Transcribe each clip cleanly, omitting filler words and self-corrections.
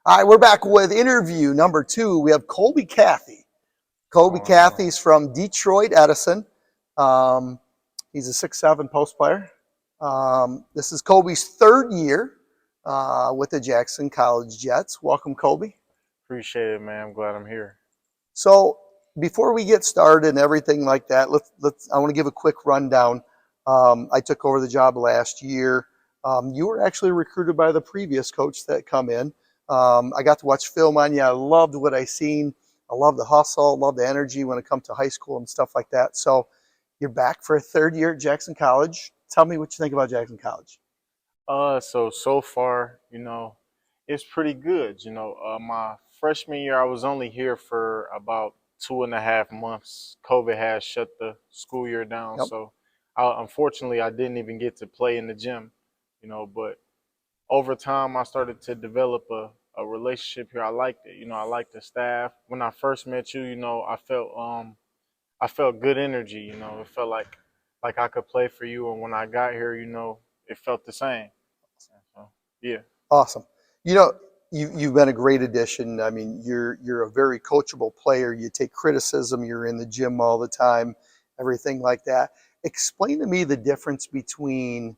All right, we're back with interview number 2. We have Colby Cathy. Colby Going on. Cathy's from Detroit Edison. Um, he's a 6'7" post player. This is Colby's third year with the Jackson College Jets. Welcome, Colby. Appreciate it, man. I'm glad I'm here. So before we get started and everything like that, I want to give a quick rundown. I took over the job last year. You were actually recruited by the previous coach that come in. I got to watch film on you. I loved what I seen. I love the hustle, love the energy when it comes to high school and stuff like that. So you're back for a third year at Jackson College. Tell me what you think about Jackson College. So far, it's pretty good. My freshman year, I was only here for about 2.5 months. COVID has shut the school year down, Yep. so unfortunately, I didn't even get to play in the gym. But over time, I started to develop a relationship here. I liked it. I liked the staff. When I first met you, I felt good energy. It felt like I could play for you, and when I got here, it felt the same. So, yeah, Awesome. You know, you've been a great addition. I mean, you're a very coachable player. You take criticism. You're in the gym all the time, everything like that. Explain to me the difference between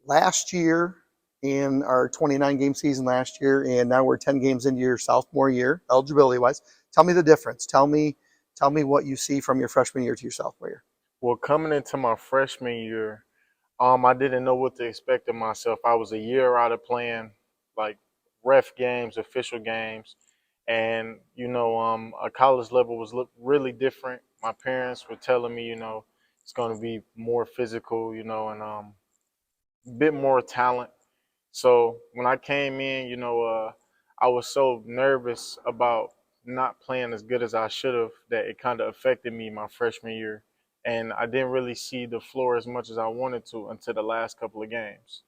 last year and our 29 game season last year, and now we're 10 games into your sophomore year, eligibility wise. Tell me the difference. Tell me what you see from your freshman year to your sophomore year. well, coming into my freshman year, I didn't know what to expect of myself. I was a year out of playing like ref games, official games, and a college level was really different. My parents were telling me, it's going to be more physical, and a bit more talent. So when I came in, I was so nervous about not playing as good as I should have that it kind of affected me my freshman year. And I didn't really see the floor as much as I wanted to until the last couple of games.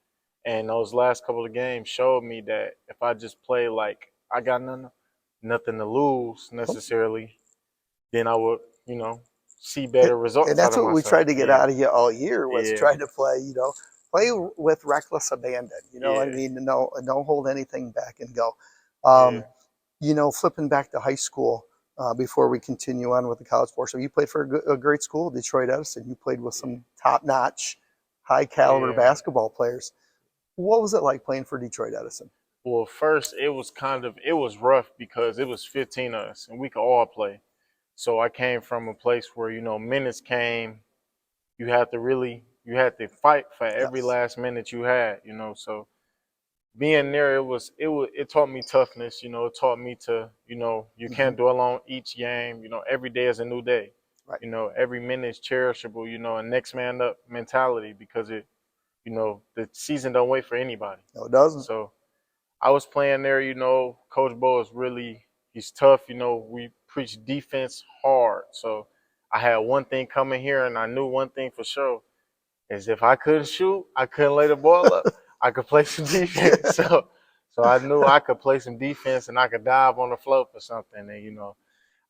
And those last couple of games showed me that if I just play like I got nothing to lose necessarily, then I would, see better And results out that's of what we myself. tried to get Yeah, out of you all year was yeah, trying to play, play with reckless abandon. You know what I yeah, mean? No, don't hold anything back and go. yeah, Um, Flipping back to high school before we continue on with the college portion. You played for a great school, Detroit Edison. You played with yeah, some top-notch, high-caliber yeah. basketball players. What was it like playing for Detroit Edison? Well, first it was rough because it was 15 of us and we could all play. So I came from a place where minutes came. You had to fight for every Yes. last minute you had. So being there, it taught me toughness. It taught me to you Hmm. can't dwell on each game. Every day is a new day. Right. Every minute is cherishable. A next man up mentality because the season don't wait for anybody. No, it doesn't. So I was playing there, Coach Bo is he's tough. We preach defense hard. So I had one thing coming here, and I knew one thing for sure is if I couldn't shoot, I couldn't lay the ball up, I could play some defense. So I knew I could play some defense and I could dive on the float for something. And,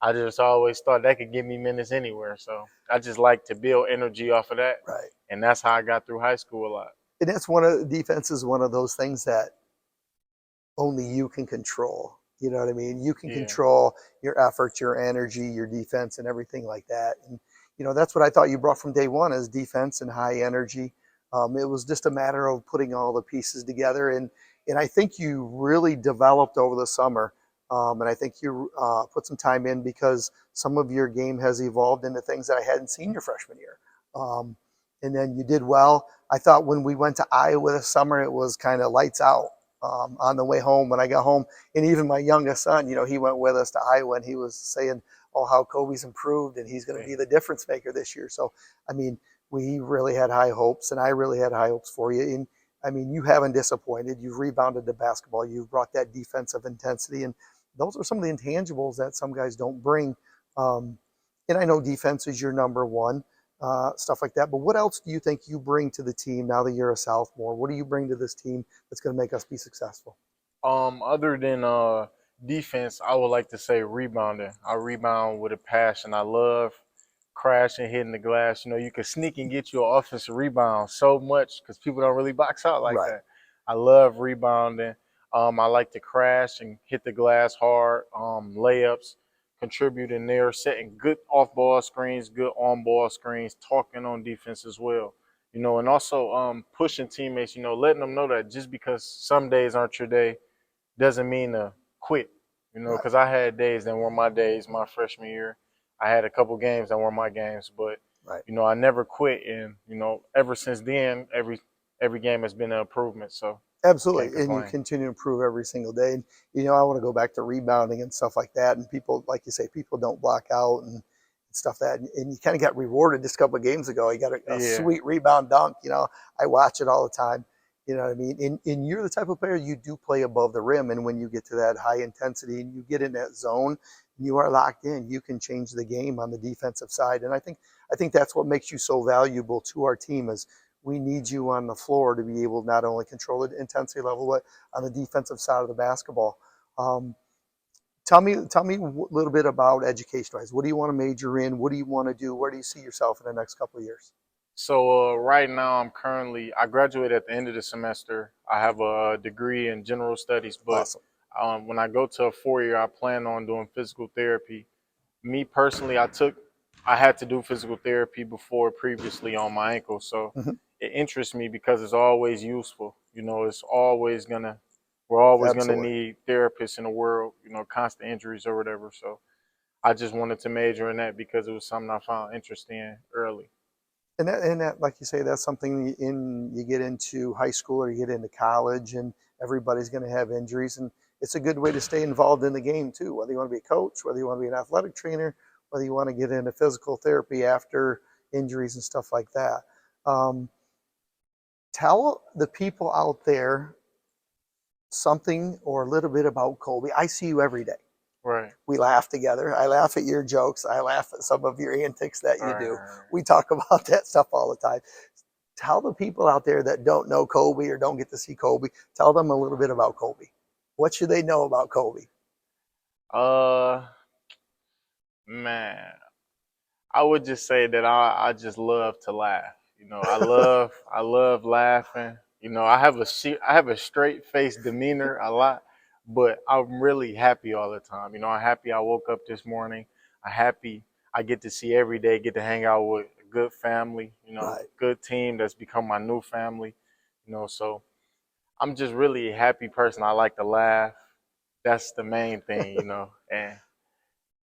I just always thought that could give me minutes anywhere. So I just like to build energy off of that. Right. And that's how I got through high school a lot. And that's defense is one of those things that only you can control. You know what I mean? You can Yeah. control your effort, your energy, your defense, and everything like that. And that's what I thought you brought from day one is defense and high energy. It was just a matter of putting all the pieces together, and I think you really developed over the summer. And I think you put some time in because some of your game has evolved into things that I hadn't seen your freshman year. Um, and then you did well. I thought when we went to Iowa this summer, it was kind of lights out on the way home when I got home. And even my youngest son, he went with us to Iowa and he was saying, oh, how Kobe's improved and he's going to Yeah. be the difference maker this year. So, I mean, we really had high hopes and I really had high hopes for you. And I mean, you haven't disappointed. You've rebounded the basketball. You've brought that defensive intensity. And those are some of the intangibles that some guys don't bring. Um, and I know defense is your number one, stuff like that. But what else do you think you bring to the team now that you're a sophomore? What do you bring to this team that's going to make us be successful? Other than defense, I would like to say rebounding. I rebound with a passion. I love crashing, hitting the glass. You can sneak and get you an offensive rebound so much because people don't really box out like Right. that. I love rebounding. I like to crash and hit the glass hard, layups, contributing there, setting good off-ball screens, good on-ball screens, talking on defense as well. And also pushing teammates, letting them know that just because some days aren't your day doesn't mean to quit. Right. Because I had days that were my days my freshman year. I had a couple games that were my games, but Right. I never quit, and ever since then, every game has been an improvement. So can't Absolutely. And you complain. continue to improve every single day. And, I want to go back to rebounding and stuff like that. And people, like you say, people don't block out and stuff that. And you kind of got rewarded just a couple of games ago. You got a Yeah, sweet rebound dunk. I watch it all the time. You know what I mean? And you're the type of player, you do play above the rim. And when you get to that high intensity and you get in that zone, you are locked in. You can change the game on the defensive side. And I think that's what makes you so valuable to our team is we need you on the floor to be able to not only control the intensity level, but on the defensive side of the basketball. Um, tell me a little bit about education-wise. What do you want to major in? What do you want to do? Where do you see yourself in the next couple of years? So right now, I graduate at the end of the semester. I have a degree in general studies, but Awesome. when I go to a 4 year, I plan on doing physical therapy. Me personally, I had to do physical therapy before previously on my ankle, so Mhm. it interests me because it's always useful. We're always gonna Absolutely. need therapists in the world. Constant injuries or whatever. So I just wanted to major in that because it was something I found interesting early. And that, like you say, that's something you get into high school or you get into college, and everybody's going to have injuries, and it's a good way to stay involved in the game too. Whether you want to be a coach, whether you want to be an athletic trainer, whether you want to get into physical therapy after injuries and stuff like that. Um, tell the people out there something or a little bit about Kobe. I see you every day. Right. We laugh together. I laugh at your jokes. I laugh at some of your antics that All you right. do. All right. We talk about that stuff all the time. Tell the people out there that don't know Kobe or don't get to see Kobe, tell them a little bit about Kobe. What should they know about Kobe? Man, I would just say that I just love to laugh. I love laughing. I have a straight face demeanor a lot, but I'm really happy all the time. I'm happy I woke up this morning. I'm happy I get to see every day, get to hang out with a good family, Right. good team that's become my new family. So I'm just really a happy person. I like to laugh. That's the main thing. And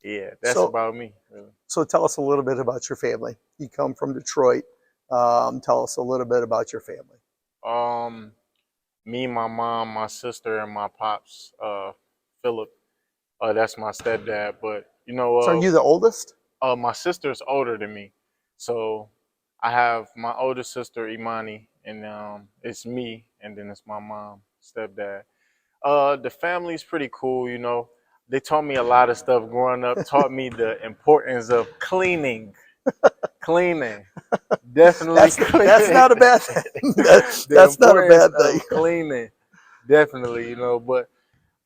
yeah, that's So, about me, really. so tell us a little bit about your family. You come from Detroit. Tell us a little bit about your family. Um, Me, my mom, my sister, and my pops, Philip. That's my stepdad. But So, are you the oldest? my sister's older than me, so I have my older sister Imani, and it's me, and then it's my mom, stepdad. The family's pretty cool. They taught me a lot of stuff growing up. Taught me the importance of cleaning, definitely That's cleaning. not a bad thing. The That's not a importance bad thing. of cleaning, definitely. But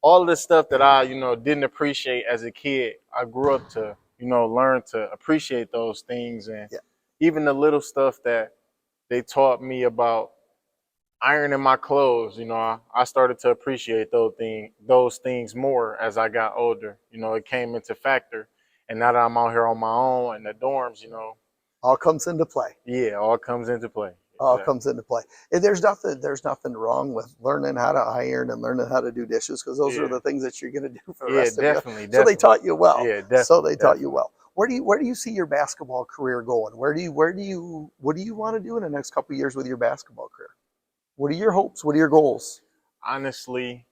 all the stuff that I, didn't appreciate as a kid, I grew up to, learn to appreciate those things. And Yeah. even the little stuff that they taught me about ironing my clothes, I started to appreciate those things more as I got older. It came into factor. And now that I'm out here on my own in the dorms, All comes into play. yeah, all comes into play. All Exactly. comes into play. And there's nothing wrong with learning how to iron and learning how to do dishes, because those are Yeah. the things that you're going to do for the Yeah, rest of your. definitely, So they definitely. taught you well. Yeah, So definitely, they taught you definitely. well. Where do you see your basketball career going? What do you want to do in the next couple of years with your basketball career? What are your hopes? What are your goals? Honestly,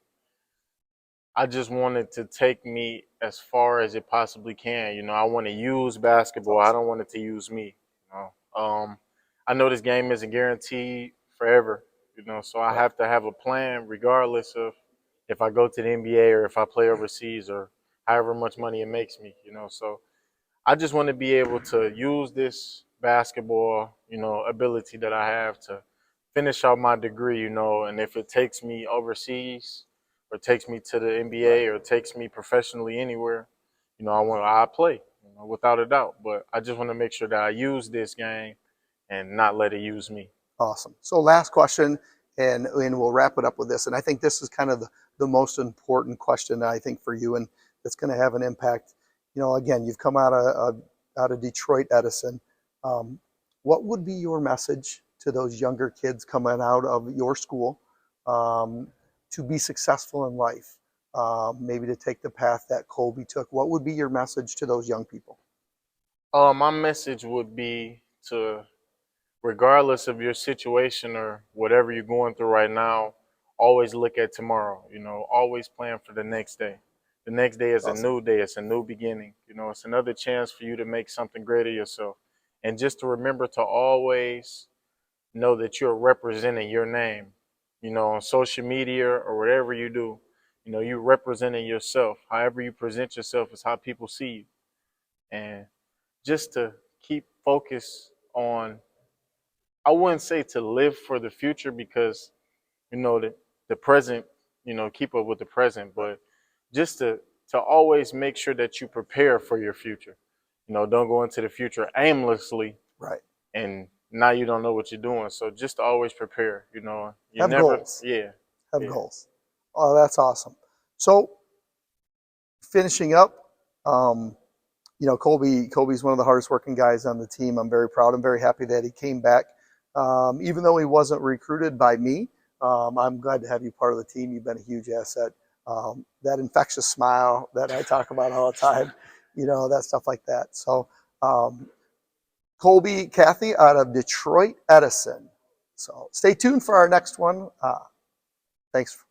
I just wanted to take me as far as it possibly can. I want to use That's basketball. I awesome. don't want it to use me. You I know this game isn't guaranteed forever. So I Right. have to have a plan, regardless of if I go to the NBA or if I play overseas or however much money it makes me. So I just want to be able to use this basketball, ability that I have to finish out my degree, and if it takes me overseas or takes me to the Right. NBA or takes me professionally anywhere, I play, without a doubt. But I just want to make sure that I use this game and not let it use me. Awesome. So last question, and we'll wrap it up with this. And I think this is kind of the most important question, I think, for you, and that's going to have an impact. You know, again, you've come out of Detroit Edison. Um, what would be your message to those younger kids coming out of your school um, to be successful in life? Maybe to take the path that Colby took. What would be your message to those young people? My message would be to, regardless of your situation or whatever you're going through right now, always look at tomorrow. You know, always plan for the next day. The next day is a Awesome. new day. It's a new beginning. You know, it's another chance for you to make something great of yourself. And just to remember to always know that you're representing your name. You know, on social media or whatever you do, you know, you're representing yourself. However you present yourself is how people see you. And just to keep focus on, I wouldn't say to live for the future because, you know, the present, you know, keep up with the present, but just to always make sure that you prepare for your future. You know, don't go into the future aimlessly Right. and now you don't know what you're doing. So just to always prepare, you know, you Have never, goals. yeah, Have yeah. goals. Oh, that's awesome. So finishing up, um, you know, Colby's one of the hardest working guys on the team. I'm very proud. I'm very happy that he came back. Even though he wasn't recruited by me, I'm glad to have you part of the team. You've been a huge asset. That infectious smile that I talk about all the time, you know, that stuff like that. So, um, Colby Cathy out of Detroit Edison. So stay tuned for our next one. Thanks.